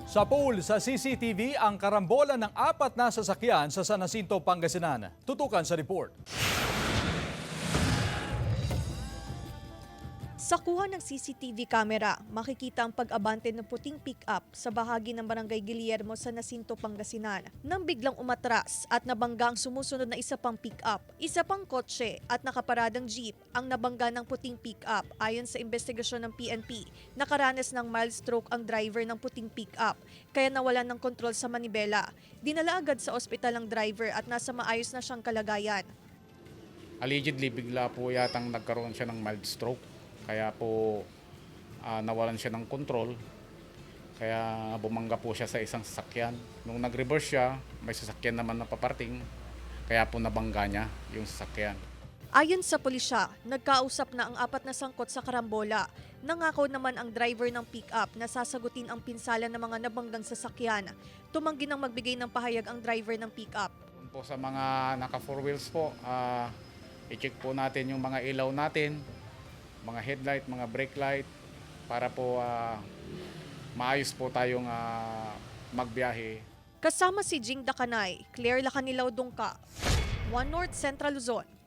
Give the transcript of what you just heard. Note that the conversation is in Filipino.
Sa pool sa CCTV ang karambola ng 4 na sasakyan sa San Jacinto, Pangasinan. Tutukan sa report. Sa kuha ng CCTV camera, makikita ang pag-abante ng puting pick-up sa bahagi ng Barangay Guillermo sa Jacinto, Pangasinan nang biglang umatras at nabangga ang sumusunod na isa pang pick-up. Isa pang kotse at nakaparadang jeep ang nabangga ng puting pick-up. Ayon sa investigasyon ng PNP, nakaranas ng mild stroke ang driver ng puting pick-up kaya nawalan ng kontrol sa manibela. Dinala agad sa ospital ang driver at nasa maayos na siyang kalagayan. Allegedly, bigla po yatang nagkaroon siya ng mild stroke. Kaya po nawalan siya ng kontrol. Kaya bumangga po siya sa isang sasakyan. Nung nag-reverse siya, may sasakyan naman na paparting. Kaya po nabangga niya yung sasakyan. Ayon sa pulisya, nagkausap na ang 4 na sangkot sa karambola. Nangako naman ang driver ng pick-up na sasagutin ang pinsala ng mga nabanggang sasakyan. Tumanggi nang magbigay ng pahayag ang driver ng pick-up. Kung po sa mga naka 4 wheels po, i-check po natin yung mga ilaw natin, mga headlight, mga brake light, para po maayos po tayong magbiyahe. Kasama si Jing Dakanay, Claire Lacanilaw Dungka, One North Central Luzon.